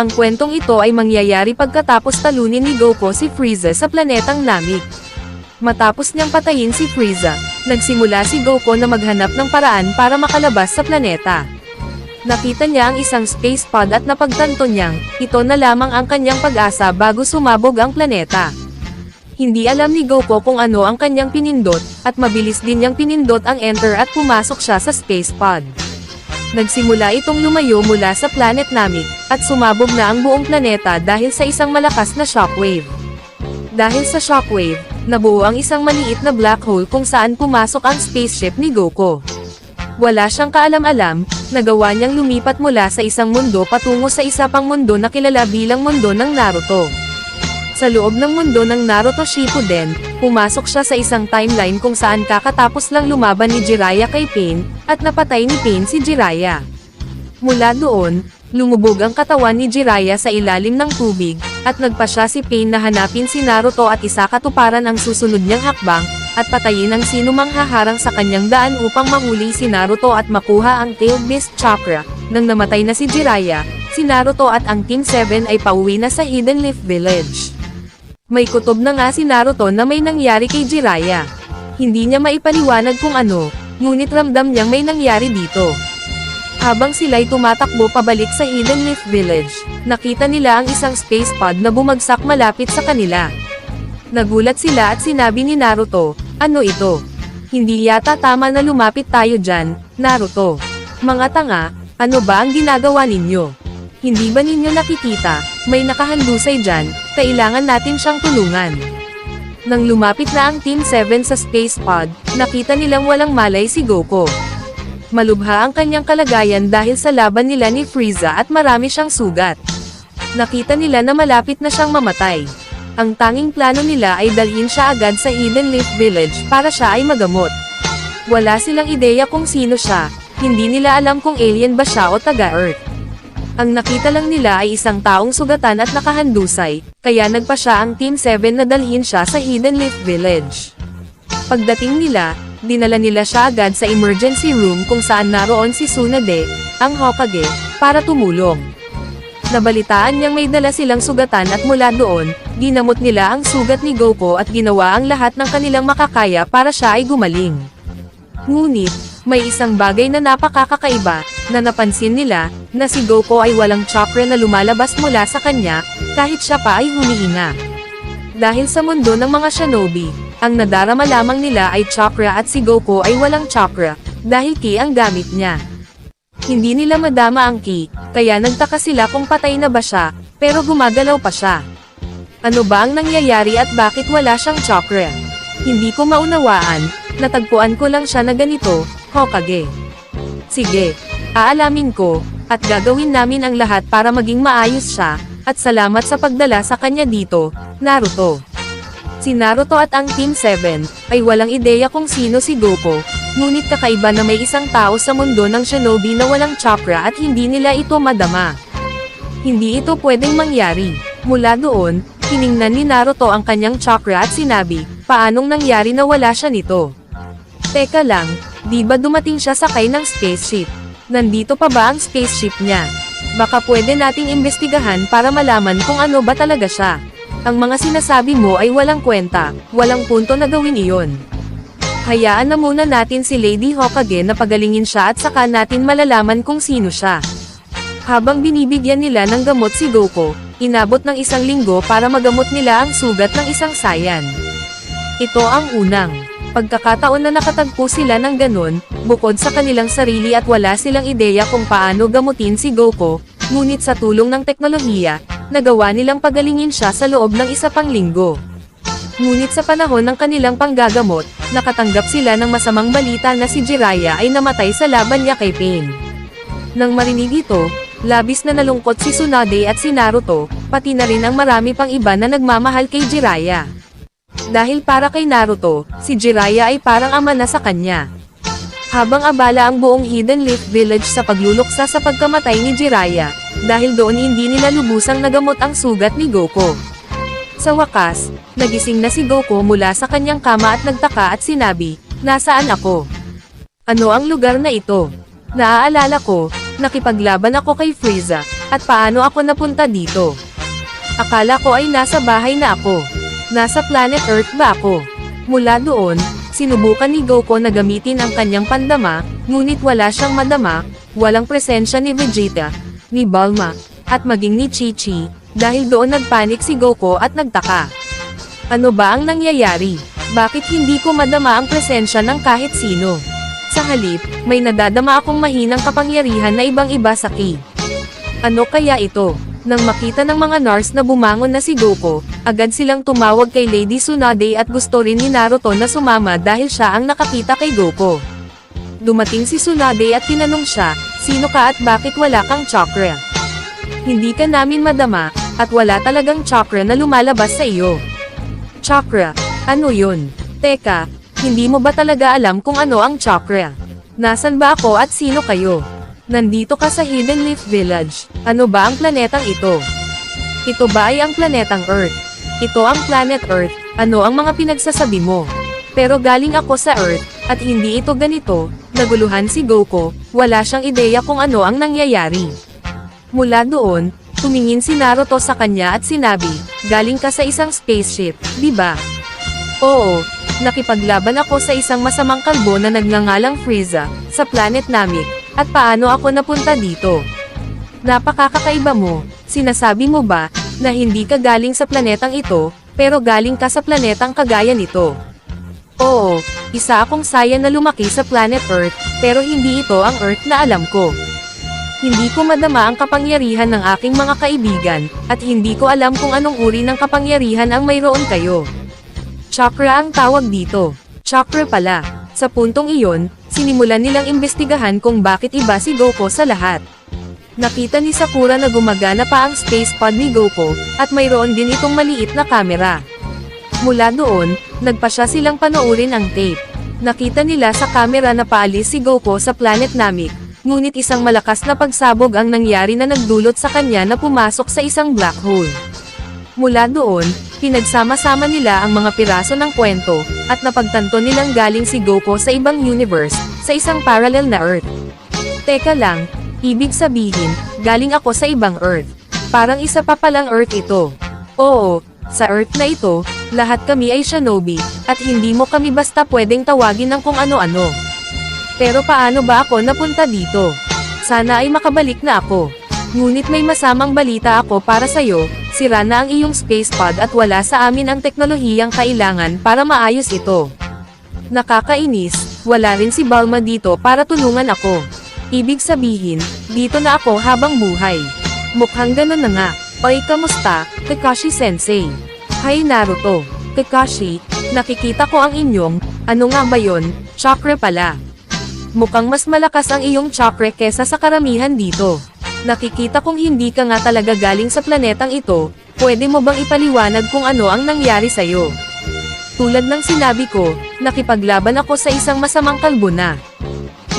Ang kwentong ito ay mangyayari pagkatapos talunin ni Goku si Frieza sa planetang Namek. Matapos niyang patayin si Frieza, nagsimula si Goku na maghanap ng paraan para makalabas sa planeta. Nakita niya ang isang space pod at napagtanto niyang, ito na lamang ang kanyang pag-asa bago sumabog ang planeta. Hindi alam ni Goku kung ano ang kanyang pinindot, at mabilis din niyang pinindot ang enter at pumasok siya sa space pod. Nagsimula itong lumayo mula sa planet Namek, at sumabog na ang buong planeta dahil sa isang malakas na shockwave. Dahil sa shockwave, nabuo ang isang maliit na black hole kung saan pumasok ang spaceship ni Goku. Wala siyang kaalam-alam, nagawa niyang lumipat mula sa isang mundo patungo sa isa pang mundo na kilala bilang mundo ng Naruto. Sa loob ng mundo ng Naruto Shippuden, pumasok siya sa isang timeline kung saan kakatapos lang lumaban ni Jiraiya kay Pain, at napatay ni Pain si Jiraiya. Mula doon, lumubog ang katawan ni Jiraiya sa ilalim ng tubig, at nagpasya si Pain na hanapin si Naruto at isakatuparan ang susunod niyang hakbang, at patayin ang sinumang haharang sa kanyang daan upang mahuli si Naruto at makuha ang Tailed Beast Chakra. Nang namatay na si Jiraiya, si Naruto at ang Team 7 ay pauwi na sa Hidden Leaf Village. May kutob na nga si Naruto na may nangyari kay Jiraiya. Hindi niya maipaliwanag kung ano, ngunit ramdam niyang may nangyari dito. Habang sila'y tumatakbo pabalik sa Hidden Leaf Village, nakita nila ang isang space pod na bumagsak malapit sa kanila. Nagulat sila at sinabi ni Naruto, ano ito? Hindi yata tama na lumapit tayo dyan, Naruto. Mga tanga, ano ba ang ginagawa ninyo? Hindi ba ninyo nakikita, may nakahandusay dyan, kailangan natin siyang tulungan. Nang lumapit na ang Team 7 sa space pod, nakita nilang walang malay si Goku. Malubha ang kanyang kalagayan dahil sa laban nila ni Frieza at marami siyang sugat. Nakita nila na malapit na siyang mamatay. Ang tanging plano nila ay dalhin siya agad sa Hidden Leaf Village para siya ay magamot. Wala silang ideya kung sino siya, hindi nila alam kung alien ba siya o taga-Earth. Ang nakita lang nila ay isang taong sugatan at nakahandusay, kaya nagpa siya ang Team 7 na dalhin siya sa Hidden Leaf Village. Pagdating nila, dinala nila siya agad sa emergency room kung saan naroon si Tsunade, ang Hokage, para tumulong. Nabalitaan niyang may dala silang sugatan at mula doon, ginamot nila ang sugat ni Goku at ginawa ang lahat ng kanilang makakaya para siya ay gumaling. Ngunit, may isang bagay na napakakakaiba, na napansin nila, na si Goku ay walang chakra na lumalabas mula sa kanya, kahit siya pa ay humihinga. Dahil sa mundo ng mga shinobi, ang nadarama lamang nila ay chakra at si Goku ay walang chakra, dahil ki ang gamit niya. Hindi nila madama ang ki, kaya nagtaka sila kung patay na ba siya, pero gumagalaw pa siya. Ano ba ang nangyayari at bakit wala siyang chakra? Hindi ko maunawaan, natagpuan ko lang siya na ganito, Hokage. Sige, aalamin ko, at gagawin namin ang lahat para maging maayos siya, at salamat sa pagdala sa kanya dito, Naruto. Si Naruto at ang Team 7, ay walang ideya kung sino si Goku, ngunit kakaiba na may isang tao sa mundo ng shinobi na walang chakra at hindi nila ito madama. Hindi ito pwedeng mangyari. Mula doon, tiningnan ni Naruto ang kanyang chakra at sinabi, paanong nangyari na wala siya nito? Teka lang, di ba dumating siya sakay ng spaceship? Nandito pa ba ang spaceship niya? Baka pwede nating imbestigahan para malaman kung ano ba talaga siya. Ang mga sinasabi mo ay walang kwenta, walang punto na gawin iyon. Hayaan na muna natin si Lady Hokage na pagalingin siya at saka natin malalaman kung sino siya. Habang binibigyan nila ng gamot si Goku, inabot ng 1 linggo para magamot nila ang sugat ng isang Saiyan. Ito ang unang pagkakataon na nakatagpo sila ng ganon, bukod sa kanilang sarili at wala silang ideya kung paano gamutin si Goku, ngunit sa tulong ng teknolohiya, nagawa nilang pagalingin siya sa loob ng 1 pang linggo. Ngunit sa panahon ng kanilang panggagamot, nakatanggap sila ng masamang balita na si Jiraiya ay namatay sa laban niya kay Pain. Nang marinig ito, labis na nalungkot si Tsunade at si Naruto, pati na rin ang marami pang iba na nagmamahal kay Jiraiya. Dahil para kay Naruto, si Jiraiya ay parang ama na sa kanya. Habang abala ang buong Hidden Leaf Village sa pagluluksa sa pagkamatay ni Jiraiya, dahil doon hindi nila lubusang nagamot ang sugat ni Goku. Sa wakas, nagising na si Goku mula sa kanyang kama at nagtaka at sinabi, nasaan ako? Ano ang lugar na ito? Naaalala ko, nakipaglaban ako kay Frieza, At paano ako napunta dito? Akala ko ay nasa bahay na ako. Nasa planet Earth ba ako? Mula doon, sinubukan ni Goku na gamitin ang kanyang pandama, ngunit wala siyang madama, walang presensya ni Vegeta, ni Bulma, at maging ni Chi-Chi, dahil doon nagpanik si Goku at nagtaka. Ano ba ang nangyayari? Bakit hindi ko madama ang presensya ng kahit sino? Sa halip, may nadadama akong mahinang kapangyarihan na ibang-iba sa Ki. Ano kaya ito? Nang makita ng mga Nars na bumangon na si Goku, agad silang tumawag kay Lady Tsunade at gusto rin ni Naruto na sumama dahil siya ang nakakita kay Goku. Dumating si Tsunade at tinanong siya, sino ka at bakit wala kang chakra? Hindi ka namin madama, at wala talagang chakra na lumalabas sa iyo. Chakra? Ano yun? Teka, hindi mo ba talaga alam kung ano ang chakra? Nasaan ba ako at sino kayo? Nandito ka sa Hidden Leaf Village. Ano ba ang planetang ito? Ito ba ay ang planetang Earth? Ito ang planet Earth. Ano ang mga pinagsasabi mo? Pero galing ako sa Earth, at hindi ito ganito. Naguluhan si Goku, wala siyang ideya kung ano ang nangyayari. Mula doon, tumingin si Naruto sa kanya at sinabi, galing ka sa isang spaceship, di ba? Oo, nakipaglaban ako sa isang masamang kalbo na nagngangalang Frieza, sa planet Namek. At paano ako napunta dito? Napakakakaiba mo, sinasabi mo ba, na hindi ka galing sa planetang ito, pero galing ka sa planetang kagaya nito? Oo, isa akong Saiyan na lumaki sa planet Earth, pero hindi ito ang Earth na alam ko. Hindi ko madama ang kapangyarihan ng aking mga kaibigan, at hindi ko alam kung anong uri ng kapangyarihan ang mayroon kayo. Chakra ang tawag dito. Chakra pala. Sa puntong iyon, sinimulan nilang imbestigahan kung bakit iba si Goku sa lahat. Nakita ni Sakura na gumagana pa ang space pod ni Goku, at mayroon din itong maliit na kamera. Mula doon, nagpasya silang panoorin ang tape. Nakita nila sa kamera na paalis si Goku sa planet Namek, ngunit isang malakas na pagsabog ang nangyari na nagdulot sa kanya na pumasok sa isang black hole. Mula doon, pinagsama-sama nila ang mga piraso ng kwento, at napagtanto nilang galing si Goku sa ibang universe, sa isang parallel na Earth. Teka lang, ibig sabihin, galing ako sa ibang Earth. Parang isa pa palang Earth ito. Oo, sa Earth na ito, lahat kami ay shinobi, at hindi mo kami basta pwedeng tawagin ng kung ano-ano. Pero paano ba ako napunta dito? Sana ay makabalik na ako. Ngunit may masamang balita ako para sa'yo, sira na ang iyong space pod at wala sa amin ang teknolohiyang kailangan para maayos ito. Nakakainis, wala rin si Bulma dito para tulungan ako. Ibig sabihin, dito na ako habang buhay. Mukhang ganun na nga. Oy, kamusta, Kakashi Sensei? Hi Naruto. Kakashi, nakikita ko ang inyong, ano nga ba yon, chakra pala. Mukhang mas malakas ang iyong chakra kesa sa karamihan dito. Nakikita kong hindi ka nga talaga galing sa planetang ito, pwede mo bang ipaliwanag kung ano ang nangyari sa'yo? Tulad ng sinabi ko, nakipaglaban ako sa isang masamang kalbo na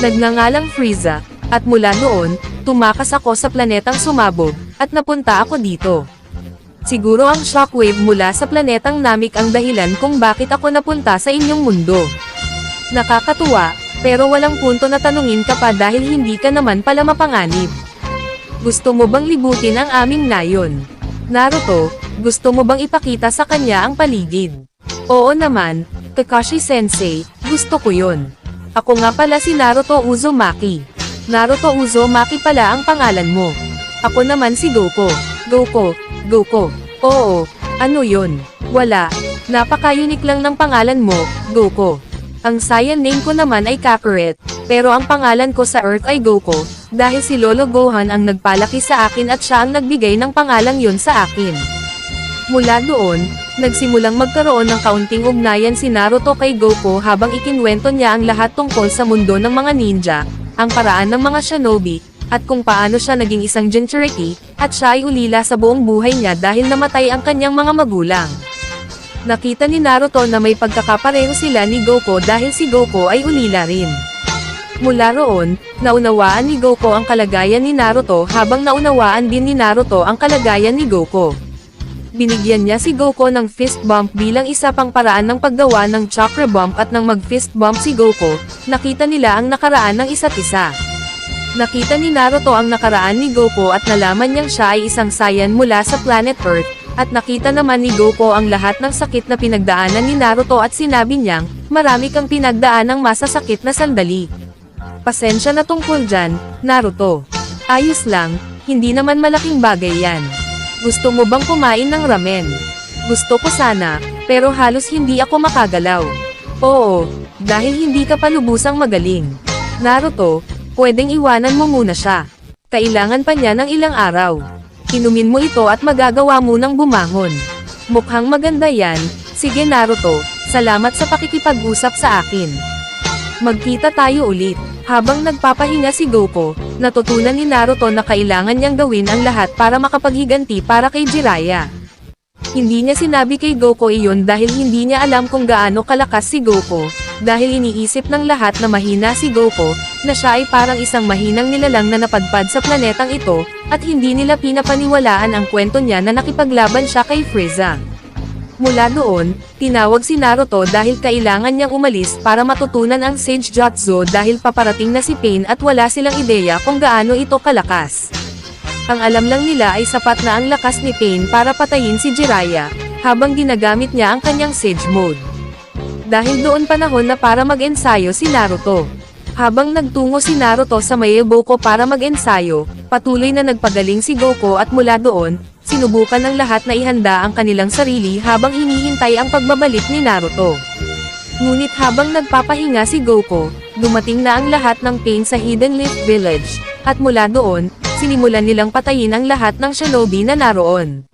nagngangalang Frieza, at mula noon, tumakas ako sa planetang sumabog, at napunta ako dito. Siguro ang shockwave mula sa planetang Namek ang dahilan kung bakit ako napunta sa inyong mundo. Nakakatuwa, pero walang punto na tanungin ka pa dahil hindi ka naman pala mapanganib. Gusto mo bang libutin ang aming nayon? Naruto, gusto mo bang ipakita sa kanya ang paligid? Oo naman, Kakashi Sensei, gusto ko yon. Ako nga pala si Naruto Uzumaki. Naruto Uzumaki pala ang pangalan mo. Ako naman si Goku. Goku. Oo, ano yon? Wala. Napaka-unique lang ng pangalan mo, Goku. Ang Saiyan name ko naman ay Kakarot, pero ang pangalan ko sa Earth ay Goku, dahil si Lolo Gohan ang nagpalaki sa akin at siya ang nagbigay ng pangalang yun sa akin. Mula doon, nagsimulang magkaroon ng kaunting ugnayan si Naruto kay Goku habang ikinwento niya ang lahat tungkol sa mundo ng mga ninja, ang paraan ng mga shinobi, at kung paano siya naging isang Jinchuriki, at siya ay ulila sa buong buhay niya dahil namatay ang kanyang mga magulang. Nakita ni Naruto na may pagkakapareho sila ni Goku dahil si Goku ay ulila rin. Mula roon, naunawaan ni Goku ang kalagayan ni Naruto habang naunawaan din ni Naruto ang kalagayan ni Goku. Binigyan niya si Goku ng fist bump bilang isa pang paraan ng paggawa ng chakra bump at nang mag-fist bump si Goku, nakita nila ang nakaraan ng isa't isa. Nakita ni Naruto ang nakaraan ni Goku at nalaman niyang siya ay isang Saiyan mula sa planet Earth, at nakita naman ni Goku ang lahat ng sakit na pinagdaanan ni Naruto at sinabi niyang, marami kang pinagdaanang masasakit na sandali. Pasensya na tungkol dyan, Naruto. Ayos lang, hindi naman malaking bagay yan. Gusto mo bang kumain ng ramen? Gusto ko sana, pero halos hindi ako makagalaw. Oo, dahil hindi ka pa lubusang magaling. Naruto, pwedeng iwanan mo muna siya. Kailangan pa niya ng ilang araw. Inumin mo ito at magagawa mo ng bumangon. Mukhang maganda yan. Sige Naruto, salamat sa pakikipag-usap sa akin. Magkita tayo ulit. Habang nagpapahinga si Goku, natutunan ni Naruto na kailangan niyang gawin ang lahat para makapaghiganti para kay Jiraiya. Hindi niya sinabi kay Goku iyon dahil hindi niya alam kung gaano kalakas si Goku, dahil iniisip ng lahat na mahina si Goku, na siya ay parang isang mahinang nilalang na napadpad sa planetang ito, at hindi nila pinapaniwalaan ang kwento niya na nakipaglaban siya kay Frieza. Mula doon, tinawag si Naruto dahil kailangan niyang umalis para matutunan ang Sage Jutsu dahil paparating na si Pain at wala silang ideya kung gaano ito kalakas. Ang alam lang nila ay sapat na ang lakas ni Pain para patayin si Jiraiya, habang ginagamit niya ang kanyang Sage Mode. Dahil doon panahon na para mag-ensayo si Naruto. Habang nagtungo si Naruto sa Mayaboko para mag-ensayo, patuloy na nagpagaling si Goku at mula doon, sinubukan ng lahat na ihanda ang kanilang sarili habang hinihintay ang pagbabalik ni Naruto. Ngunit habang nagpapahinga si Goku, dumating na ang lahat ng Pain sa Hidden Leaf Village, at mula doon, sinimulan nilang patayin ang lahat ng shinobi na naroon.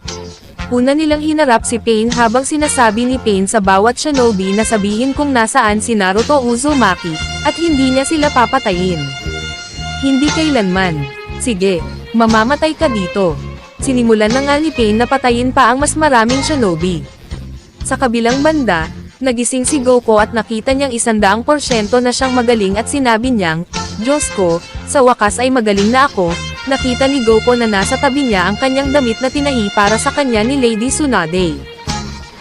Una nilang hinarap si Pain habang sinasabi ni Pain sa bawat shinobi na sabihin kung nasaan si Naruto Uzumaki, at hindi niya sila papatayin. Hindi kailanman. Sige, mamamatay ka dito. Sinimulan na nga ni Pain na patayin pa ang mas maraming shinobi. Sa kabilang banda, nagising si Goku at nakita niyang 100% na siyang magaling at sinabi niyang, Diyos ko, sa wakas ay magaling na ako. Nakita ni Goku na nasa tabi niya ang kanyang damit na tinahi para sa kanya ni Lady Tsunade.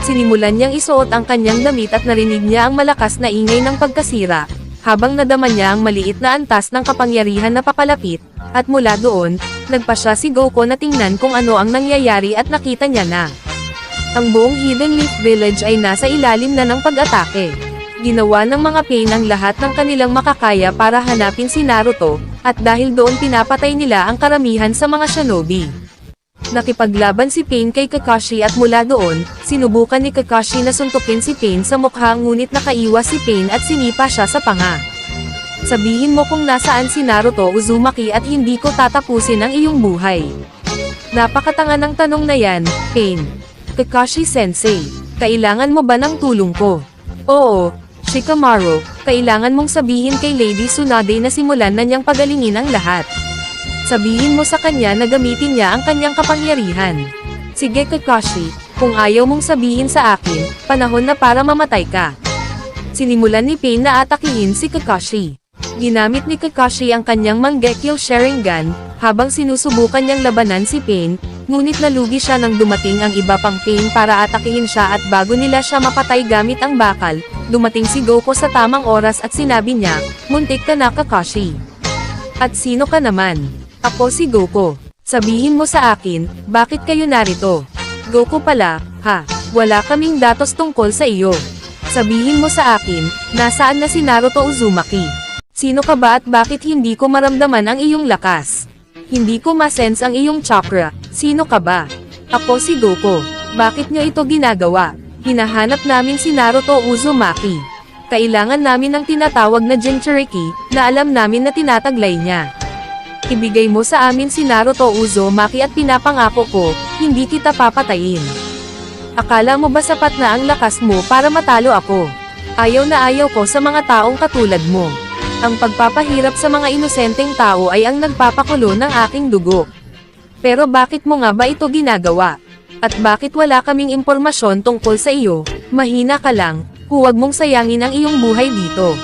Sinimulan niyang isuot ang kanyang damit at narinig niya ang malakas na ingay ng pagkasira, habang nadama niya ang maliit na antas ng kapangyarihan na papalapit, at mula doon, nagpa siya si Goku na tingnan kung ano ang nangyayari at nakita niya na ang buong Hidden Leaf Village ay nasa ilalim na ng pag-atake. Ginawa ng mga Pain ang lahat ng kanilang makakaya para hanapin si Naruto, at dahil doon pinapatay nila ang karamihan sa mga shinobi. Nakipaglaban si Pain kay Kakashi at mula doon, sinubukan ni Kakashi na suntukin si Pain sa mukha ngunit nakaiwas si Pain at sinipa siya sa panga. Sabihin mo kung nasaan si Naruto Uzumaki at hindi ko tatapusin ang iyong buhay. Napakatanga ng tanong na yan, Pain. Kakashi-sensei, kailangan mo ba ng tulong ko? Oo, Shikamaru, kailangan mong sabihin kay Lady Tsunade na simulan na niyang pagalingin ang lahat. Sabihin mo sa kanya na gamitin niya ang kanyang kapangyarihan. Sige Kakashi, kung ayaw mong sabihin sa akin, panahon na para mamatay ka. Sinimulan ni Pain na atakihin si Kakashi. Ginamit ni Kakashi ang kanyang Mangekyo Sharingan, habang sinusubukan niyang labanan si Pain, ngunit nalugi siya nang dumating ang iba pang Pain para atakihin siya at bago nila siya mapatay gamit ang bakal, dumating si Goku sa tamang oras at sinabi niya, muntik ka na Kakashi. At sino ka naman? Ako si Goku. Sabihin mo sa akin, bakit kayo narito? Goku pala, ha? Wala kaming datos tungkol sa iyo. Sabihin mo sa akin, nasaan na si Naruto Uzumaki? Sino ka ba at bakit hindi ko maramdaman ang iyong lakas? Hindi ko masense ang iyong chakra. Sino ka ba? Ako si Goku. Bakit niyo ito ginagawa? Hinahanap namin si Naruto Uzumaki. Kailangan namin ng tinatawag na Jinchuriki, na alam namin na tinataglay niya. Ibigay mo sa amin si Naruto Uzumaki at pinapangako ko, hindi kita papatayin. Akala mo ba sapat na ang lakas mo para matalo ako? Ayaw na ayaw ko sa mga taong katulad mo. Ang pagpapahirap sa mga inosenteng tao ay ang nagpapakulo ng aking dugo. Pero bakit mo nga ba ito ginagawa? At bakit wala kaming impormasyon tungkol sa iyo? Mahina ka lang, huwag mong sayangin ang iyong buhay dito.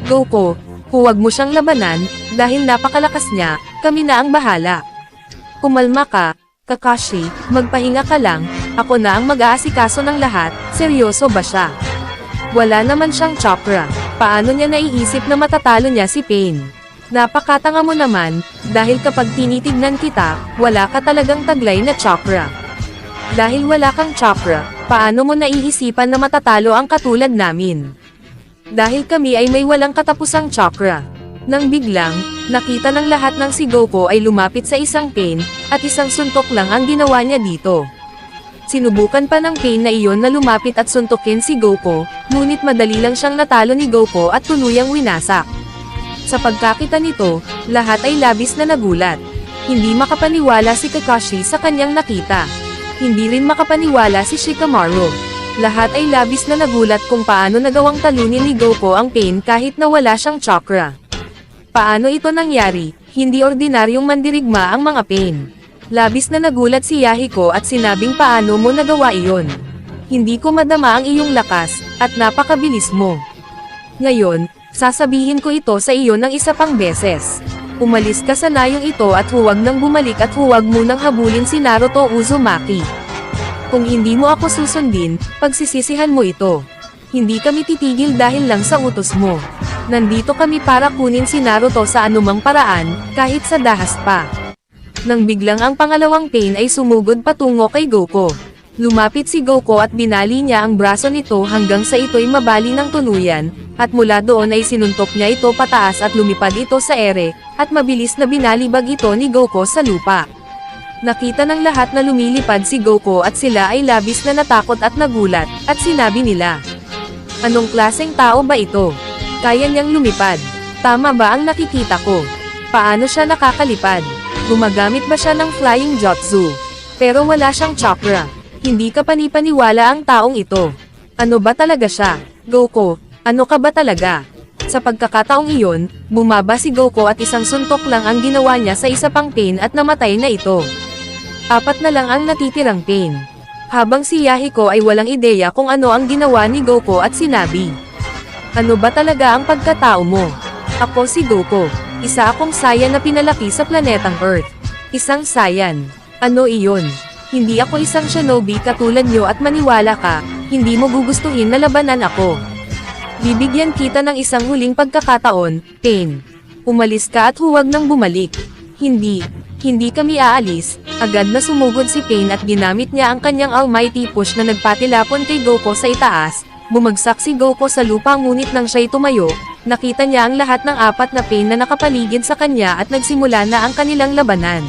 Goku, huwag mo siyang labanan, dahil napakalakas niya, kami na ang bahala. Kumalma ka, Kakashi, magpahinga ka lang, ako na ang mag-aasikaso ng lahat, seryoso ba siya? Wala naman siyang chakra, paano niya naiisip na matatalo niya si Pain? Napakatanga mo naman, dahil kapag tinitignan kita, wala ka talagang taglay na chakra. Dahil wala kang chakra, paano mo naiisipan na matatalo ang katulad namin? Dahil kami ay may walang katapusang chakra. Nang biglang, nakita ng lahat ng si Goku ay lumapit sa isang pain, at isang suntok lang ang ginawa niya dito. Sinubukan pa ng pain na iyon na lumapit at suntukin si Goku, ngunit madali lang siyang natalo ni Goku at tuluyang winasak. Sa pagkakita nito, lahat ay labis na nagulat. Hindi makapaniwala si Kakashi sa kanyang nakita. Hindi rin makapaniwala si Shikamaru. Lahat ay labis na nagulat kung paano nagawang talunin ni Goku ang pain kahit na wala siyang chakra. Paano ito nangyari? Hindi ordinaryong mandirigma ang mga pain. Labis na nagulat si Yahiko at sinabing paano mo nagawa iyon. Hindi ko madama ang iyong lakas, at napakabilis mo. Ngayon, sasabihin ko ito sa iyo ng isa pang beses. Umalis ka sa nayong ito at huwag nang bumalik at huwag munang habulin si Naruto Uzumaki. Kung hindi mo ako susundin, pagsisisihan mo ito. Hindi kami titigil dahil lang sa utos mo. Nandito kami para kunin si Naruto sa anumang paraan, kahit sa dahas pa. Nang biglang ang pangalawang pain ay sumugod patungo kay Goku. Lumapit si Goku at binali niya ang braso nito hanggang sa ito'y mabali ng tuluyan, at mula doon ay sinuntok niya ito pataas at lumipad ito sa ere, at mabilis na binalibag ito ni Goku sa lupa. Nakita ng lahat na lumilipad si Goku at sila ay labis na natakot at nagulat, at sinabi nila, "Anong klaseng tao ba ito? Kaya niyang lumipad? Tama ba ang nakikita ko? Paano siya nakakalipad? Gumagamit ba siya ng flying jutsu? Pero wala siyang chakra. Hindi ka panipaniwala ang taong ito. Ano ba talaga siya? Goku, ano ka ba talaga?" Sa pagkakataong iyon, bumaba si Goku at isang suntok lang ang ginawa niya sa isa pang pain at namatay na ito. 4 na lang ang natitirang pain. Habang si Yahiko ay walang ideya kung ano ang ginawa ni Goku at sinabi, "Ano ba talaga ang pagkatao mo? Ako si Goku. Isa akong Saiyan na pinalaki sa planetang Earth. Isang Saiyan. Ano iyon? Hindi ako isang shinobi katulad nyo at maniwala ka, hindi mo gugustuhin na labanan ako. Bibigyan kita ng isang huling pagkakataon, pain. Umalis ka at huwag nang bumalik." Hindi kami aalis. Agad na sumugod si Pain at ginamit niya ang kanyang almighty push na nagpatilapon kay Goku sa itaas. Bumagsak si Goku sa lupa ngunit nang siya'y tumayo, nakita niya ang lahat ng 4 na pain na nakapaligid sa kanya at nagsimula na ang kanilang labanan.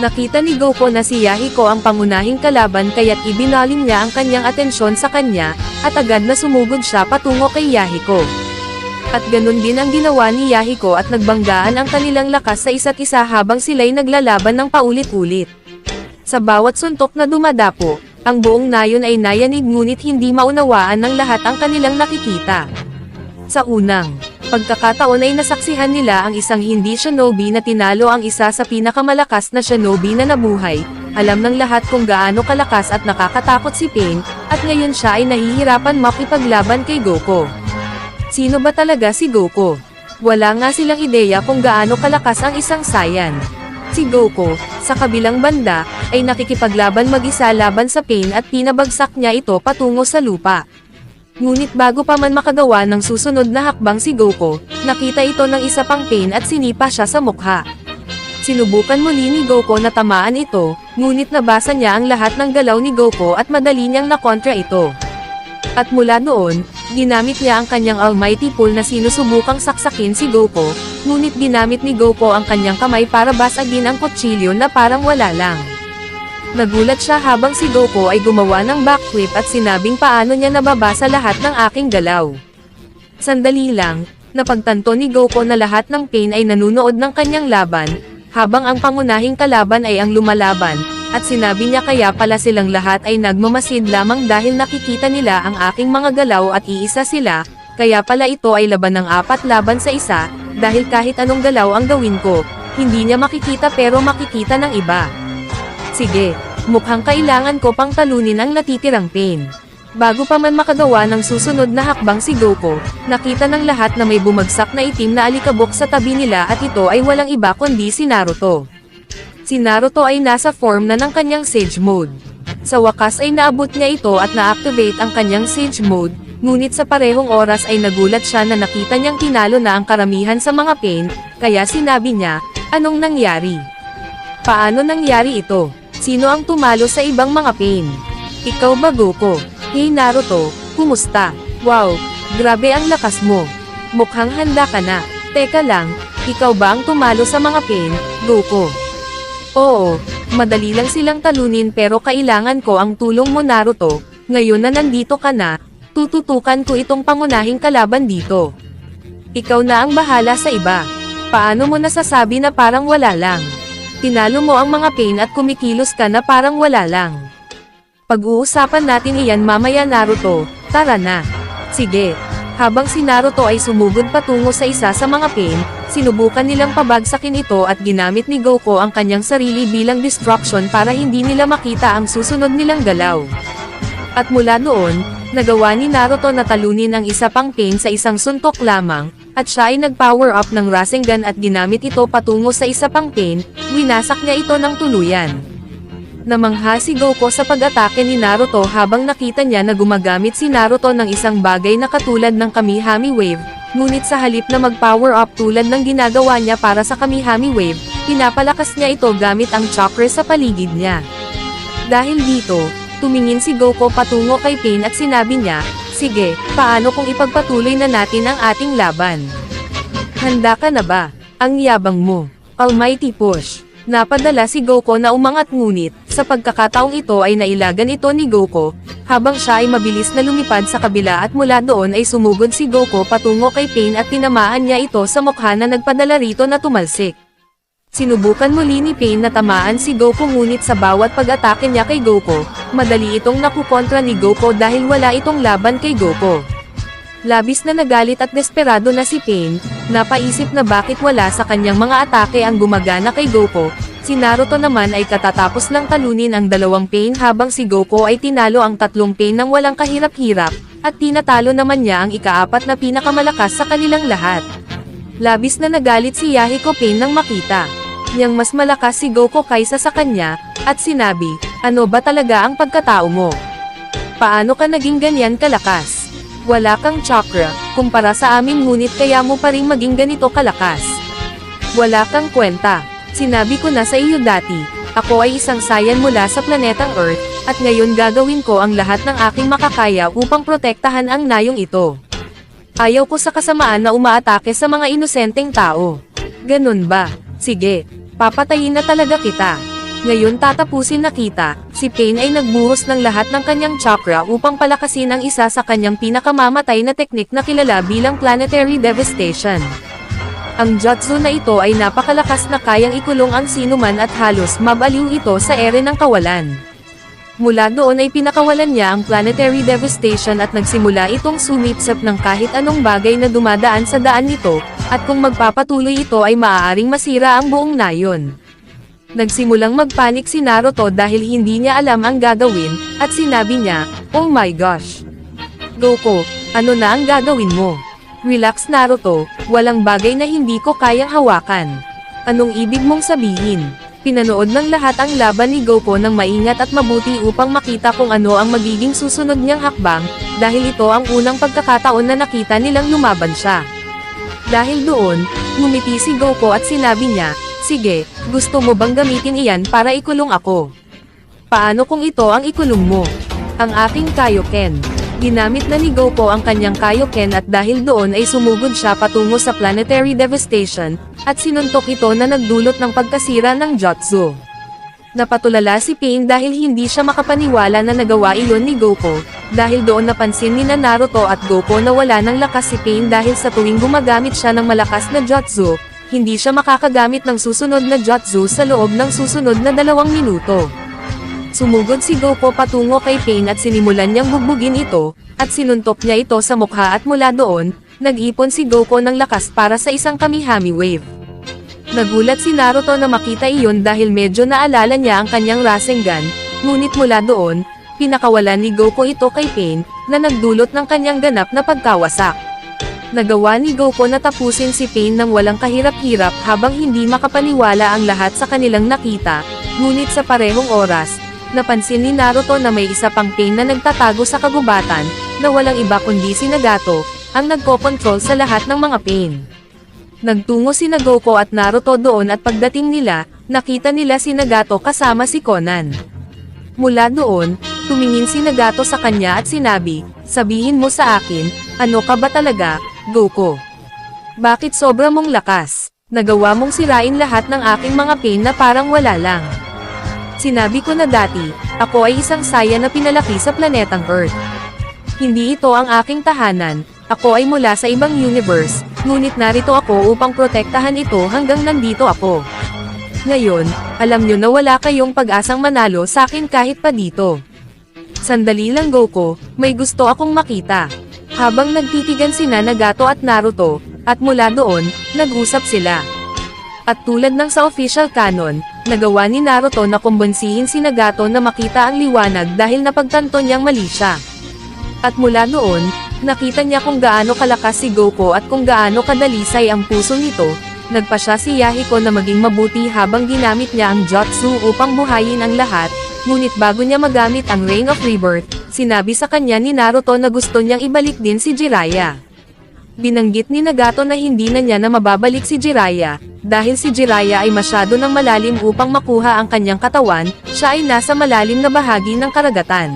Nakita ni Goku na si Yahiko ang pangunahing kalaban kaya't ibinalim niya ang kanyang atensyon sa kanya, at agad na sumugod siya patungo kay Yahiko. At ganun din ang ginawa ni Yahiko at nagbanggaan ang kanilang lakas sa isa't isa habang sila'y naglalaban ng paulit-ulit. Sa bawat suntok na dumadapo, ang buong nayon ay nayanig ngunit hindi maunawaan ng lahat ang kanilang nakikita. Sa unang pagkakataon ay nasaksihan nila ang isang hindi shinobi na tinalo ang isa sa pinakamalakas na shinobi na nabuhay. Alam ng lahat kung gaano kalakas at nakakatakot si Pain, at ngayon siya ay nahihirapan makipaglaban kay Goku. Sino ba talaga si Goku? Wala nga silang ideya kung gaano kalakas ang isang Saiyan. Si Goku, sa kabilang banda, ay nakikipaglaban mag-isa laban sa Pain at pinabagsak niya ito patungo sa lupa. Ngunit bago pa man makagawa ng susunod na hakbang si Goku, nakita ito ng isa pang Pain at sinipa siya sa mukha. Sinubukan muli ni Goku na tamaan ito, ngunit nabasa niya ang lahat ng galaw ni Goku at madali niyang nakontra ito. At mula noon, ginamit niya ang kanyang almighty pull na sinusubukang saksakin si Goku, ngunit ginamit ni Goku ang kanyang kamay para basagin ang kutsilyo na parang wala lang. Nagulat siya habang si Goku ay gumawa ng backflip at sinabing paano niya nababasa lahat ng aking galaw. Sandali lang, napagtanto ni Goku na lahat ng Pain ay nanunood ng kanyang laban, habang ang pangunahing kalaban ay ang lumalaban, at sinabi niya kaya pala silang lahat ay nagmamasid lamang dahil nakikita nila ang aking mga galaw at iisa sila, kaya pala ito ay laban ng 4 laban sa isa, dahil kahit anong galaw ang gawin ko, hindi niya makikita pero makikita ng iba. Sige, mukhang kailangan ko pang talunin ang natitirang Pain. Bago pa man makagawa ng susunod na hakbang si Goku, nakita ng lahat na may bumagsak na itim na alikabok sa tabi nila at ito ay walang iba kundi si Naruto. Si Naruto ay nasa form na ng kanyang Sage Mode. Sa wakas ay naabot niya ito at na-activate ang kanyang Sage Mode, Ngunit sa parehong oras ay nagulat siya na nakita niyang tinalo na ang karamihan sa mga Pain, kaya sinabi niya, anong nangyari? Paano nangyari ito? Sino ang tumalo sa ibang mga Pain? Ikaw ba Goku? Hey Naruto, kumusta? Wow, grabe ang lakas mo. Mukhang handa ka na. Teka lang, ikaw ba ang tumalo sa mga Pain, Goku? Oo, madali lang silang talunin pero kailangan ko ang tulong mo Naruto. Ngayon na nandito ka na, tututukan ko itong pangunahing kalaban dito. Ikaw na ang bahala sa iba. Paano mo nasasabi na parang wala lang? Tinalo mo ang mga Pain at kumikilos ka na parang wala lang. Pag-uusapan natin iyan mamaya Naruto, tara na. Sige. Habang si Naruto ay sumugod patungo sa isa sa mga Pain, sinubukan nilang pabagsakin ito at ginamit ni Goku ang kanyang sarili bilang distraction para hindi nila makita ang susunod nilang galaw. At mula noon, nagawa ni Naruto na talunin ang isa pang Pain sa isang suntok lamang, at siya ay nag-power up ng Rasengan at ginamit ito patungo sa isa pang Pain, winasak niya ito ng tuluyan. Namangha si Goku sa pag-atake ni Naruto habang nakita niya na gumagamit si Naruto ng isang bagay na katulad ng Kamihami Wave, ngunit sa halip na mag-power up tulad ng ginagawa niya para sa Kamihami Wave, pinapalakas niya ito gamit ang chakra sa paligid niya. Dahil dito, tumingin si Goku patungo kay Pain at sinabi niya, sige, paano kung ipagpatuloy na natin ang ating laban? Handa ka na ba? Ang yabang mo. Almighty Push. Napadala si Goku na umangat ngunit, sa pagkakataong ito ay nailagan ito ni Goku, habang siya ay mabilis na lumipad sa kabila at mula doon ay sumugod si Goku patungo kay Pain at tinamaan niya ito sa mukha na nagpadala rito na tumalsik. Sinubukan muli ni Pain na tamaan si Goku ngunit sa bawat pag-atake niya kay Goku, madali itong nakukontra ni Goku dahil wala itong laban kay Goku. Labis na nagalit at desperado na si Pain, napaisip na bakit wala sa kanyang mga atake ang gumagana kay Goku. Si Naruto naman ay katatapos lang talunin ang dalawang Pain habang si Goku ay tinalo ang tatlong Pain ng walang kahirap-hirap, at tinatalo naman niya ang ikaapat na pinakamalakas sa kanilang lahat. Labis na nagalit si Yahiko Pain nang makita niyang mas malakas si Goku kaysa sa kanya, at sinabi, ano ba talaga ang pagkatao mo? Paano ka naging ganyan kalakas? Wala kang chakra, kumpara sa amin ngunit kaya mo pa rin maging ganito kalakas. Wala kang kwenta. Sinabi ko na sa iyo dati, ako ay isang Saiyan mula sa planetang Earth, at ngayon gagawin ko ang lahat ng aking makakaya upang protektahan ang nayong ito. Ayaw ko sa kasamaan na umaatake sa mga inosenteng tao. Ganun ba? Sige, papatayin na talaga kita. Ngayon tatapusin na kita. Si Pain ay nagbuhos ng lahat ng kanyang chakra upang palakasin ang isa sa kanyang pinakamamatay na teknik na kilala bilang Planetary Devastation. Ang jutsu na ito ay napakalakas na kayang ikulong ang sinuman at halos mabaliw ito sa ere ng kawalan. Mula doon ay pinakawalan niya ang Planetary Devastation at nagsimula itong sumipsap ng kahit anong bagay na dumadaan sa daan nito, at kung magpapatuloy ito ay maaaring masira ang buong nayon. Nagsimulang magpanik si Naruto dahil hindi niya alam ang gagawin, at sinabi niya, oh my gosh! Goku, ano na ang gagawin mo? Relax Naruto, walang bagay na hindi ko kayang hawakan. Anong ibig mong sabihin? Pinanood ng lahat ang laban ni Goku ng maingat at mabuti upang makita kung ano ang magiging susunod niyang hakbang, dahil ito ang unang pagkakataon na nakita nilang lumaban siya. Dahil doon, ngumiti si Goku at sinabi niya, sige, gusto mo bang gamitin iyan para ikulong ako? Paano kung ito ang ikulong mo? Ang aking Kaioken. Ginamit na ni Goku ang kanyang Kaioken at dahil doon ay sumugod siya patungo sa Planetary Devastation, at sinuntok ito na nagdulot ng pagkasira ng jutsu. Napatulala si Pain dahil hindi siya makapaniwala na nagawa iyon ni Goku, dahil doon napansin ni Naruto at Goku na wala ng lakas si Pain dahil sa tuwing gumagamit siya ng malakas na jutsu, hindi siya makakagamit ng susunod na jutsu sa loob ng susunod na 2 minuto. Sumugod si Goku patungo kay Pain at sinimulan niyang bugbugin ito, at sinuntok niya ito sa mukha at mula doon, nag-ipon si Goku ng lakas para sa isang Kamihami Wave. Nagulat si Naruto na makita iyon dahil medyo naalala niya ang kanyang Rasengan, ngunit mula doon, pinakawalan ni Goku ito kay Pain, na nagdulot ng kanyang ganap na pagkawasak. Nagawa ni Goku na tapusin si Pain ng walang kahirap-hirap habang hindi makapaniwala ang lahat sa kanilang nakita, ngunit sa parehong oras, napansin ni Naruto na may isa pang Pain na nagtatago sa kagubatan, na walang iba kundi si Nagato, ang nagkokontrol sa lahat ng mga pain. Nagtungo sina Goku at Naruto doon at pagdating nila, nakita nila si Nagato kasama si Conan. Mula doon, tumingin si Nagato sa kanya at sinabi, "Sabihin mo sa akin, ano ka ba talaga, Goku? Bakit sobra mong lakas? Nagawa mong sirain lahat ng aking mga pain na parang wala lang." Sinabi ko na dati, ako ay isang saya na pinalaki sa planetang Earth. Hindi ito ang aking tahanan, ako ay mula sa ibang universe, ngunit narito ako upang protektahan ito hanggang nandito ako. Ngayon, alam nyo na wala kayong pag-asang manalo sa akin kahit pa dito. Sandali lang Goku, may gusto akong makita. Habang nagtitigan sina Nagato at Naruto, at mula doon, nag-usap sila. At tulad ng sa official canon, nagawa ni Naruto na kumbinsihin si Nagato na makita ang liwanag dahil napagtanto niyang mali siya. At mula noon, nakita niya kung gaano kalakas si Goku at kung gaano kadalisay ang puso nito, nagpa siya si Yahiko na maging mabuti habang ginamit niya ang Jutsu upang buhayin ang lahat, ngunit bago niya magamit ang Ring of Rebirth, sinabi sa kanya ni Naruto na gusto niyang ibalik din si Jiraiya. Binanggit ni Nagato na hindi na niya na mababalik si Jiraiya, dahil si Jiraiya ay masyado ng malalim upang makuha ang kanyang katawan, siya ay nasa malalim na bahagi ng karagatan.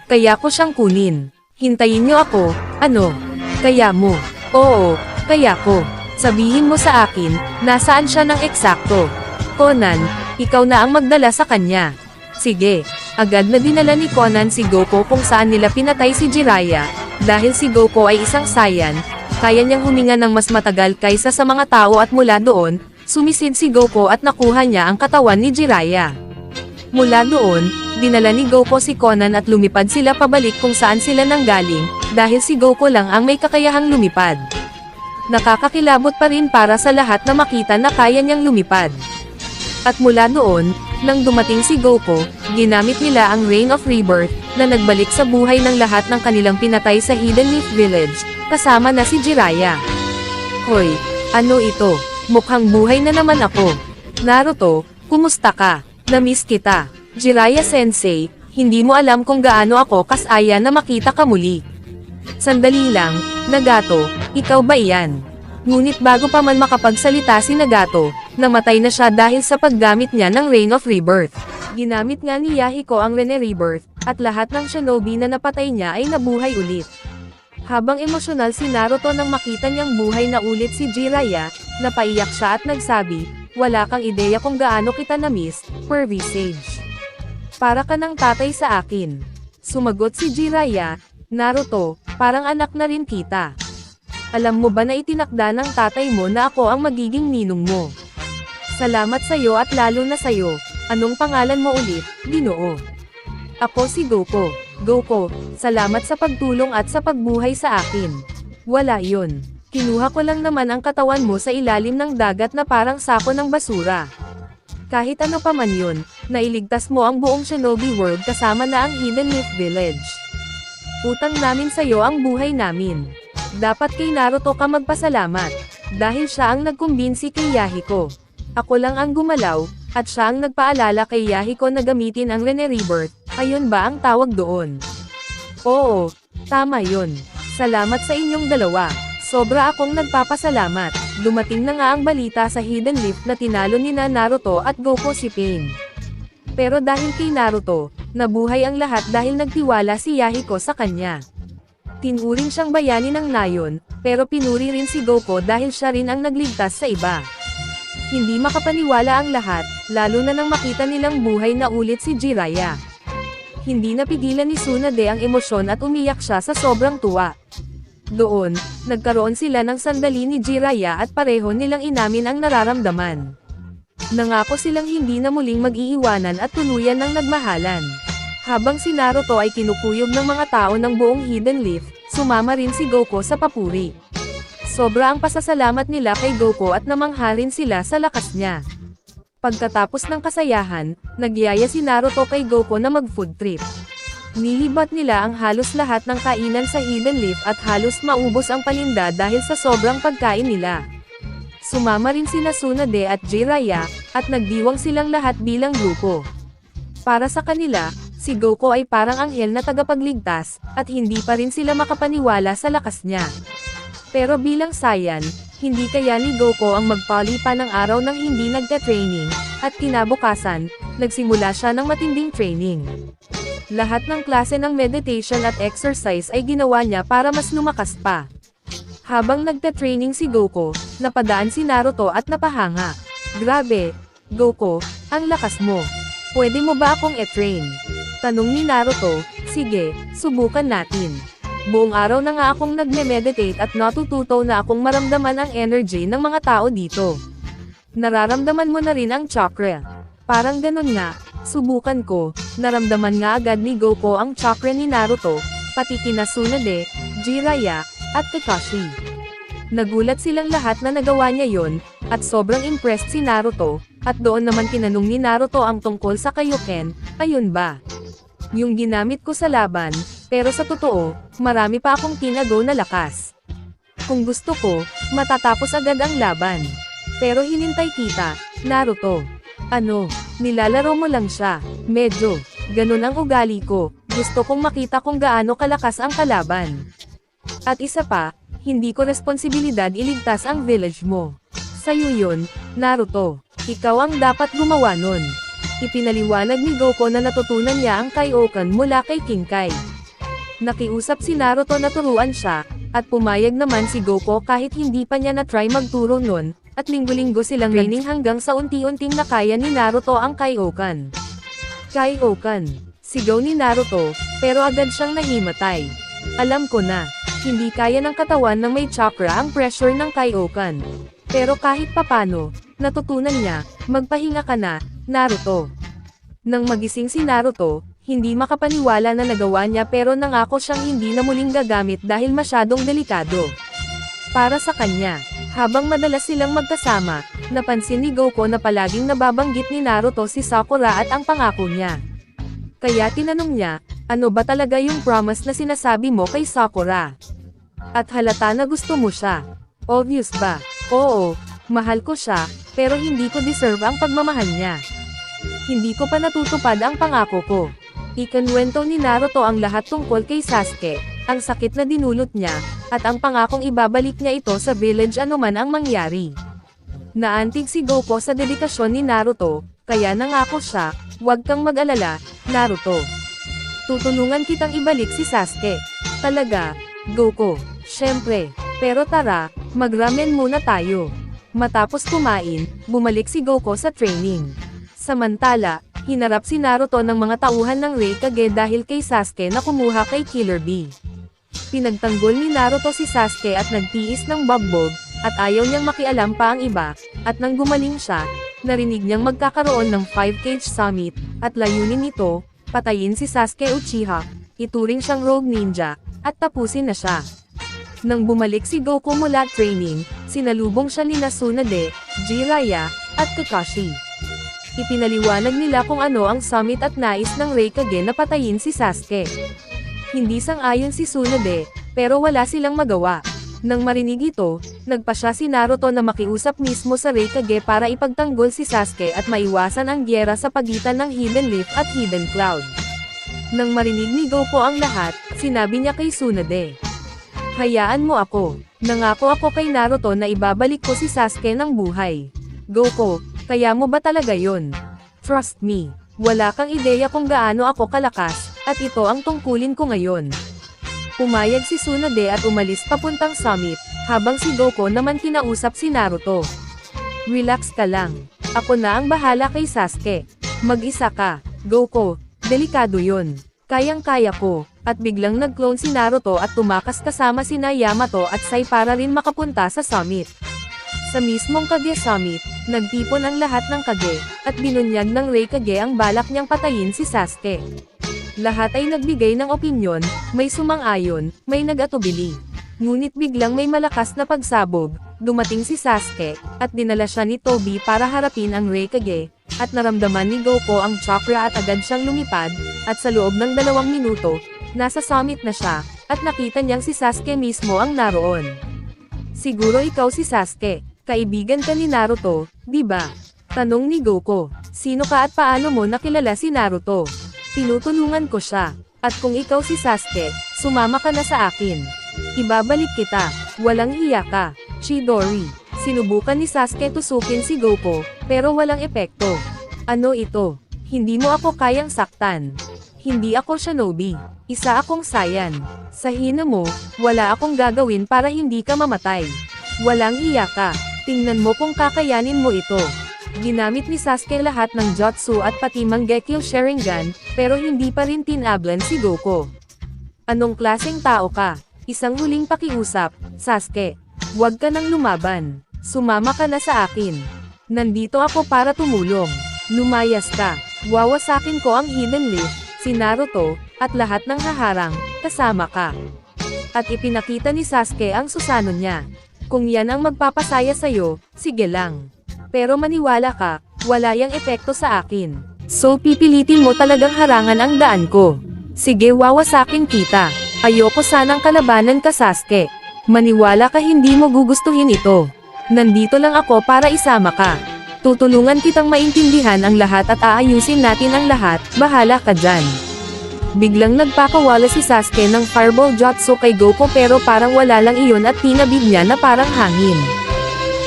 Kaya ko siyang kunin. Hintayin niyo ako, ano? Kaya mo. Oo, kaya ko. Sabihin mo sa akin, nasaan siya ng eksakto. Conan, ikaw na ang magdala sa kanya. Sige, agad na dinala ni Conan si Goku kung saan nila pinatay si Jiraiya, dahil si Goku ay isang Saiyan, kaya niyang huminga ng mas matagal kaysa sa mga tao at mula doon, sumisid si Goku at nakuha niya ang katawan ni Jiraiya. Mula doon, dinala ni Goku si Conan at lumipad sila pabalik kung saan sila nanggaling, dahil si Goku lang ang may kakayahang lumipad. Nakakakilabot pa rin para sa lahat na makita na kaya niyang lumipad. At mula noon, nang dumating si Goku, ginamit nila ang Ring of Rebirth, na nagbalik sa buhay ng lahat ng kanilang pinatay sa Hidden Leaf Village, kasama na si Jiraiya. Hoy, ano ito? Mukhang buhay na naman ako. Naruto, kumusta ka? Na-miss kita. Jiraiya Sensei, hindi mo alam kung gaano ako kasaya na makita ka muli. Sandali lang, Nagato, ikaw ba iyan? Ngunit bago pa man makapagsalita si Nagato, namatay na siya dahil sa paggamit niya ng Ring of Rebirth. Ginamit nga ni Yahiko ang Ring of Rebirth, at lahat ng shinobi na napatay niya ay nabuhay ulit. Habang emosyonal si Naruto nang makita niyang buhay na ulit si Jiraiya, napaiyak siya at nagsabi, "Wala kang ideya kung gaano kita na-miss, Pervy Sage. Para ka ng tatay sa akin." Sumagot si Jiraiya, "Naruto, parang anak na rin kita. Alam mo ba na itinakda ng tatay mo na ako ang magiging ninong mo? Salamat sa'yo at lalo na sa'yo. Anong pangalan mo ulit, Ginoo?" "Ako si Goku." "Goku, salamat sa pagtulong at sa pagbuhay sa akin." "Wala yun. Kinuha ko lang naman ang katawan mo sa ilalim ng dagat na parang sako ng basura. Kahit ano pa man yun, nailigtas mo ang buong Shinobi World kasama na ang Hidden Leaf Village. Utang namin sa'yo ang buhay namin. Dapat kay Naruto ka magpasalamat, dahil siya ang nagkumbinsi kay Yahiko. Ako lang ang gumalaw, at siya ang nagpaalala kay Yahiko na gamitin ang Ring of Rebirth, ayun ba ang tawag doon?" "Oo, tama yun. Salamat sa inyong dalawa. Sobra akong nagpapasalamat." Dumating na nga ang balita sa Hidden Leaf na tinalo ni Naruto at Goku si Pain. Pero dahil kay Naruto, nabuhay ang lahat dahil nagtiwala si Yahiko sa kanya. Tinuring siyang bayani ng nayon, pero pinuri rin si Goku dahil siya rin ang nagligtas sa iba. Hindi makapaniwala ang lahat, lalo na nang makita nilang buhay na ulit si Jiraiya. Hindi napigilan ni Tsunade ang emosyon at umiyak siya sa sobrang tuwa. Doon, nagkaroon sila ng sandali ni Jiraiya at pareho nilang inamin ang nararamdaman. Nangako silang hindi na muling mag-iiwanan at tuluyan ng nagmahalan. Habang si Naruto ay kinukuyog ng mga tao ng buong Hidden Leaf, sumama rin si Goku sa papuri. Sobra ang pasasalamat nila kay Goku at namangha rin sila sa lakas niya. Pagkatapos ng kasayahan, nagyaya si Naruto kay Goku na mag-food trip. Nilibat nila ang halos lahat ng kainan sa Hidden Leaf at halos maubos ang paninda dahil sa sobrang pagkain nila. Sumama rin sina Tsunade at Jiraiya, at nagdiwang silang lahat bilang grupo. Para sa kanila, Si Goku ay parang anghel na tagapagligtas, at hindi pa rin sila makapaniwala sa lakas niya. Pero bilang Saiyan, hindi kaya ni Goku ang magpali pa ng araw nang hindi nagte-training, at kinabukasan, nagsimula siya ng matinding training. Lahat ng klase ng meditation at exercise ay ginawa niya para mas lumakas pa. Habang nagte-training si Goku, napadaan si Naruto at napahanga. Grabe, Goku, ang lakas mo. Pwede mo ba akong e-train? Tanong ni Naruto. Sige, subukan natin. Buong araw na nga akong nagme-meditate at natututo na akong maramdaman ang energy ng mga tao dito. Nararamdaman mo na rin ang chakra. Parang ganun nga, subukan ko. Naramdaman nga agad ni Goku ang chakra ni Naruto, pati kina Tsunade, Jiraiya, at Kakashi. Nagulat silang lahat na nagawa niya yon, at sobrang impressed si Naruto, at doon naman tinanong ni Naruto ang tungkol sa Kaioken. Ayun ba? Yung ginamit ko sa laban, pero sa totoo, marami pa akong tinago na lakas. Kung gusto ko, matatapos agad ang laban. Pero hinintay kita, Naruto. Ano, nilalaro mo lang siya. Medyo, ganun ang ugali ko. Gusto kong makita kung gaano kalakas ang kalaban. At isa pa, hindi ko responsibilidad iligtas ang village mo. Sa'yo yun, Naruto. Ikaw ang dapat gumawa nun. Ipinaliwanag ni Goku na natutunan niya ang Kaioken mula kay King Kai. Nakiusap si Naruto na turuan siya, at pumayag naman si Goku kahit hindi pa niya na-try magturo nun, at linggo-linggo silang training hanggang sa unti-unting nakaya ni Naruto ang Kaioken. Kaioken, sigaw ni Naruto, pero agad siyang nahimatay. Alam ko na, hindi kaya ng katawan ng may chakra ang pressure ng Kaioken. Pero kahit papano, natutunan niya, magpahinga ka na, Naruto. Nang magising si Naruto, hindi makapaniwala na nagawa niya pero nangako siyang hindi na muling gagamit dahil masyadong delikado. Para sa kanya, habang madalas silang magkasama, napansin ni Goku na palaging nababanggit ni Naruto si Sakura at ang pangako niya. Kaya tinanong niya, ano ba talaga yung promise na sinasabi mo kay Sakura? At halata na gusto mo siya. Obvious ba? Oo, mahal ko siya, pero hindi ko deserve ang pagmamahal niya. Hindi ko pa natutupad ang pangako ko. Ikinwento ni Naruto ang lahat tungkol kay Sasuke, ang sakit na dinulot niya, at ang pangakong ibabalik niya ito sa village anuman ang mangyari. Naantig si Goku sa dedikasyon ni Naruto, kaya nangako siya, huwag kang mag-alala, Naruto. Tutulungan kitang ibalik si Sasuke. Talaga, Goku, syempre, pero tara, mag-ramen muna tayo. Matapos kumain, bumalik si Goku sa training. Samantala, hinarap si Naruto ng mga tauhan ng Raikage dahil kay Sasuke na kumuha kay Killer Bee. Pinagtanggol ni Naruto si Sasuke at nagtiis ng bagbog, at ayaw niyang makialam pa ang iba, at nang gumaling siya, narinig niyang magkakaroon ng 5-cage summit, at layunin nito, patayin si Sasuke Uchiha, ituring siyang rogue ninja, at tapusin na siya. Nang bumalik si Goku mula training, sinalubong siya ni Tsunade, Jiraiya, at Kakashi. Ipinaliwanag nila kung ano ang summit at nais ng Raikage na patayin si Sasuke. Hindi sang-ayon si Tsunade, pero wala silang magawa. Nang marinig ito, nagpasya si Naruto na makiusap mismo sa Raikage para ipagtanggol si Sasuke at maiwasan ang gyera sa pagitan ng Hidden Leaf at Hidden Cloud. Nang marinig ni Goku ang lahat, sinabi niya kay Tsunade, hayaan mo ako. Nangako ako kay Naruto na ibabalik ko si Sasuke ng buhay. Goku, kaya mo ba talaga yun? Trust me, wala kang ideya kung gaano ako kalakas, at ito ang tungkulin ko ngayon. Pumayag si Tsunade at umalis papuntang summit, habang si Goku naman kinausap si Naruto. Relax ka lang. Ako na ang bahala kay Sasuke. Mag-isa ka, Goku, delikado yun. Kayang-kaya ko, at biglang nag-clone si Naruto at tumakas kasama sina Yamato at Sai para rin makapunta sa summit. Sa mismong Kage Summit, nagtipon ang lahat ng Kage, at binunyag ng Raikage ang balak niyang patayin si Sasuke. Lahat ay nagbigay ng opinyon, may sumang-ayon, may nag-atubili. Ngunit biglang may malakas na pagsabog, dumating si Sasuke, at dinala siya ni Tobi para harapin ang Raikage, at naramdaman ni Goku ang chakra at agad siyang lumipad, at sa loob ng 2 minuto, nasa summit na siya, at nakita niyang si Sasuke mismo ang naroon. Siguro ikaw si Sasuke. Kaibigan ka ni Naruto, di ba? Tanong ni Goku. Sino ka at paano mo nakilala si Naruto? Tinutulungan ko siya. At kung ikaw si Sasuke, sumama ka na sa akin. Ibabalik kita. Walang hiya ka. Chidori. Sinubukan ni Sasuke tusukin si Goku, pero walang epekto. Ano ito? Hindi mo ako kayang saktan. Hindi ako shinobi. Isa akong Saiyan. Sa hina mo, wala akong gagawin para hindi ka mamatay. Walang hiya ka. Tingnan mo kung kakayanin mo ito. Ginamit ni Sasuke lahat ng jutsu at pati Mangekyo Sharingan, pero hindi pa rin tinablan si Goku. Anong klaseng tao ka? Isang huling pakiusap, Sasuke. Huwag ka nang lumaban. Sumama ka na sa akin. Nandito ako para tumulong. Lumayas ka. Wawasakin ko ang Hidden Leaf, si Naruto, at lahat ng haharang, kasama ka. At ipinakita ni Sasuke ang Susanoo niya. Kung yan ang magpapasaya sa'yo, sige lang. Pero maniwala ka, wala yang epekto sa akin. So pipilitin mo talagang harangan ang daan ko. Sige, wawasakin kita. Ayoko sanang kalabanan ka, Sasuke. Maniwala ka, hindi mo gugustuhin ito. Nandito lang ako para isama ka. Tutulungan kitang maintindihan ang lahat at aayusin natin ang lahat, bahala ka dyan. Biglang nagpakawala si Sasuke ng Fireball Jutsu kay Goku pero parang wala lang iyon at tinabig niya na parang hangin.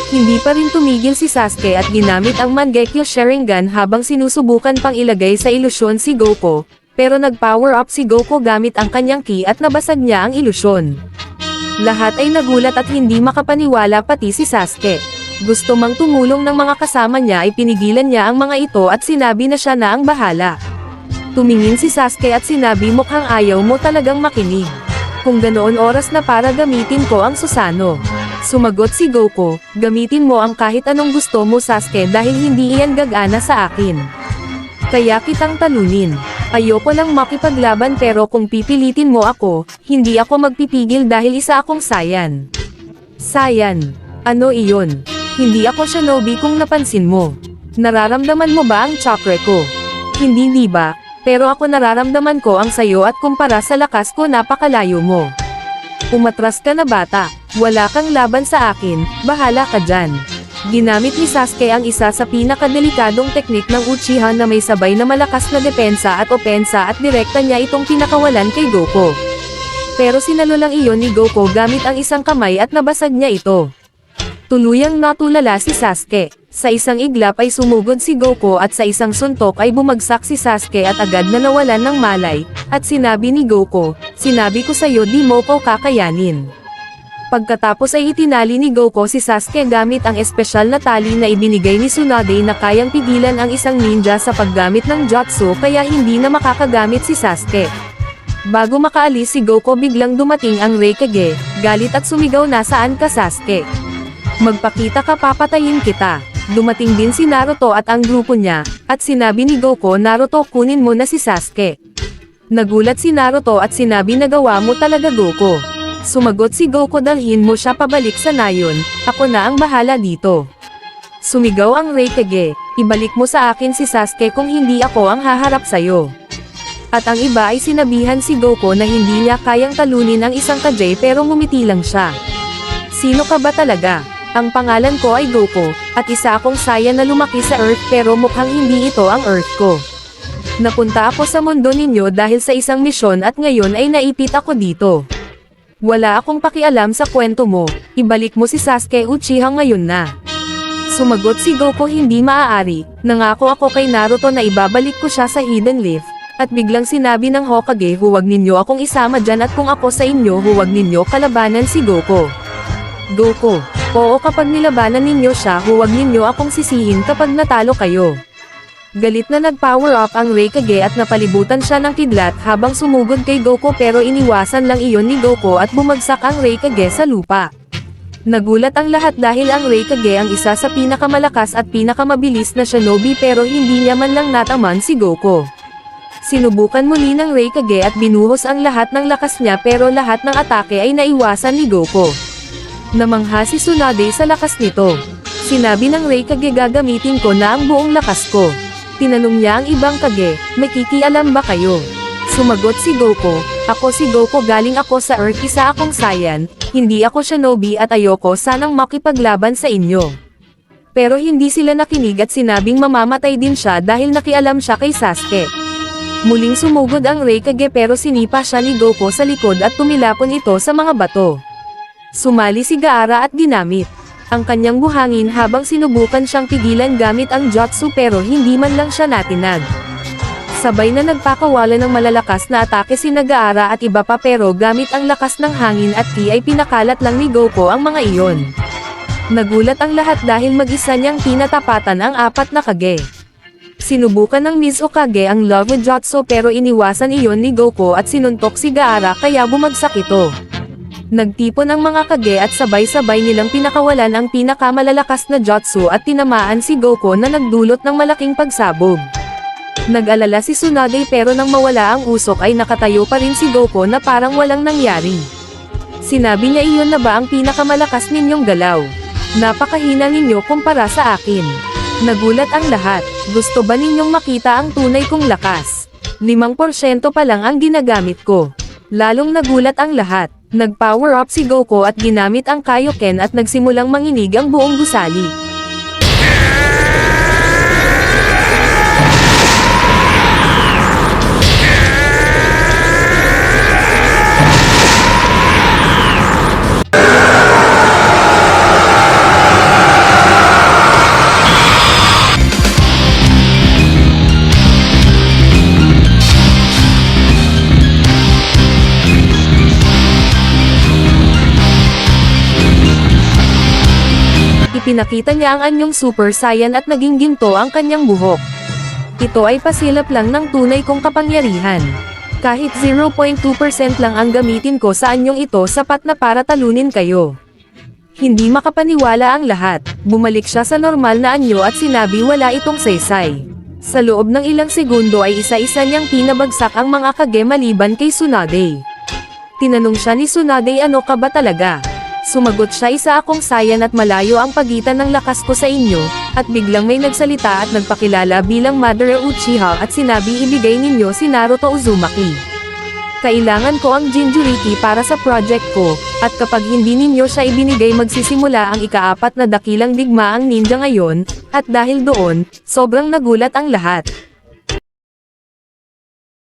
Hindi pa rin tumigil si Sasuke at ginamit ang Mangekyo Sharingan habang sinusubukan pang ilagay sa ilusyon si Goku, pero nag-power up si Goku gamit ang kanyang ki at nabasag niya ang ilusyon. Lahat ay nagulat at hindi makapaniwala pati si Sasuke. Gusto mang tumulong ng mga kasama niya ay pinigilan niya ang mga ito at sinabi na siya na ang bahala. Tumingin si Sasuke at sinabi, mukhang ayaw mo talagang makinig. Kung ganoon, oras na para gamitin ko ang Susanoo. Sumagot si Goku, gamitin mo ang kahit anong gusto mo, Sasuke, dahil hindi iyan gagana sa akin. Kaya kitang talunin. Ayoko lang makipaglaban pero kung pipilitin mo ako, hindi ako magpipigil dahil isa akong Saiyan. Saiyan? Ano iyon? Hindi ako shinobi kung napansin mo. Nararamdaman mo ba ang chakra ko? Hindi, di ba? Pero ako nararamdaman ko ang sayo at kumpara sa lakas ko napakalayo mo. Umatras ka na, bata. Wala kang laban sa akin, bahala ka dyan. Ginamit ni Sasuke ang isa sa pinakadelikadong teknik ng Uchiha na may sabay na malakas na depensa at opensa at direkta niya itong pinakawalan kay Goku. Pero sinalo lang iyon ni Goku gamit ang isang kamay at nabasag niya ito. Tuluyang natulala si Sasuke. Sa isang iglap ay sumugod si Goku at sa isang suntok ay bumagsak si Sasuke at agad na nawalan ng malay, at sinabi ni Goku, sinabi ko sa'yo di mo ko kakayanin. Pagkatapos ay itinali ni Goku si Sasuke gamit ang espesyal na tali na ibinigay ni Tsunade na kayang pigilan ang isang ninja sa paggamit ng jutsu kaya hindi na makakagamit si Sasuke. Bago makaalis si Goku biglang dumating ang Raikage, galit at sumigaw na, saan ka, Sasuke? Magpakita ka, papatayin kita. Dumating din si Naruto at ang grupo niya, at sinabi ni Goku, Naruto, kunin mo na si Sasuke. Nagulat si Naruto at sinabi, nagawa mo talaga, Goku. Sumagot si Goku, dalhin mo siya pabalik sa nayon, ako na ang bahala dito. Sumigaw ang Raikage, ibalik mo sa akin si Sasuke kung hindi ako ang haharap sayo. At ang iba ay sinabihan si Goku na hindi niya kayang talunin ang isang Kage pero ngumiti lang siya. Sino ka ba talaga? Ang pangalan ko ay Goku, at isa akong Saiyan na lumaki sa Earth pero mukhang hindi ito ang Earth ko. Napunta ako sa mundo ninyo dahil sa isang misyon at ngayon ay naipit ako dito. Wala akong pakialam sa kwento mo, ibalik mo si Sasuke Uchiha ngayon na. Sumagot si Goku, hindi maaari, nangako ako kay Naruto na ibabalik ko siya sa Hidden Leaf, at biglang sinabi ng Hokage, huwag ninyo akong isama dyan at kung ako sa inyo huwag ninyo kalabanan si Goku. Goku, oo, kapag nilabanan ninyo siya huwag ninyo akong sisihin kapag natalo kayo. Galit na nag-power up ang Raikage at napalibutan siya ng kidlat habang sumugod kay Goku pero iniwasan lang iyon ni Goku at bumagsak ang Raikage sa lupa. Nagulat ang lahat dahil ang Raikage ang isa sa pinakamalakas at pinakamabilis na shinobi pero hindi niya man lang nataman si Goku. Sinubukan muli ng Raikage at binuhos ang lahat ng lakas niya pero lahat ng atake ay naiwasan ni Goku. Namangha si Tsunade sa lakas nito. Sinabi ng Raikage, gagamitin ko na ang buong lakas ko. Tinanong niya ang ibang Kage, may kikialam ba kayo? Sumagot si Goku, ako si Goku, galing ako sa Earth, isa akong Saiyan, hindi ako shinobi at ayoko sanang makipaglaban sa inyo. Pero hindi sila nakinig at sinabing mamamatay din siya dahil nakialam siya kay Sasuke. Muling sumugod ang Raikage pero sinipa siya ni Goku sa likod at tumilapon ito sa mga bato. Sumali si Gaara at ginamit ang kanyang buhangin habang sinubukan siyang pigilan gamit ang jutsu pero hindi man lang siya natinag. Sabay na nagpakawala ng malalakas na atake si Gaara at iba pa pero gamit ang lakas ng hangin at ki ay pinakalat lang ni Goku ang mga iyon. Nagulat ang lahat dahil mag-isa niyang tinatapatan ang apat na kage. Sinubukan ng Mizukage ang love with jutsu pero iniwasan iyon ni Goku at sinuntok si Gaara kaya bumagsak ito. Nagtipon ang mga kage at sabay-sabay nilang pinakawalan ang pinakamalalakas na jutsu at tinamaan si Goku na nagdulot ng malaking pagsabog. Nag-alala si Tsunade pero nang mawala ang usok ay nakatayo pa rin si Goku na parang walang nangyari. Sinabi niya, iyon na ba ang pinakamalakas ninyong galaw? Napakahina ninyo kumpara sa akin. Nagulat ang lahat. Gusto ba ninyong makita ang tunay kong lakas? 5% pa lang ang ginagamit ko. Lalong nagulat ang lahat. Nag-power up si Goku at ginamit ang Kaioken at nagsimulang manginig ang buong gusali. Ipinakita niya ang anyong Super Saiyan at naging ginto ang kanyang buhok. Ito ay pasilap lang ng tunay kong kapangyarihan. Kahit 0.2% lang ang gamitin ko sa anyong ito sapat na para talunin kayo. Hindi makapaniwala ang lahat. Bumalik siya sa normal na anyo at sinabi wala itong saysay. Sa loob ng ilang segundo ay isa-isa niyang pinabagsak ang mga kage maliban kay Tsunade. Tinanong siya ni Tsunade, ano ka ba talaga? Sumagot siya, isa akong Saiyan at malayo ang pagitan ng lakas ko sa inyo, at biglang may nagsalita at nagpakilala bilang Madara Uchiha at sinabi ibigay ninyo si Naruto Uzumaki. Kailangan ko ang Jinchuriki para sa project ko, at kapag hindi ninyo siya ibinigay magsisimula ang ika-4 na dakilang digmaang ninja ngayon, at dahil doon, sobrang nagulat ang lahat.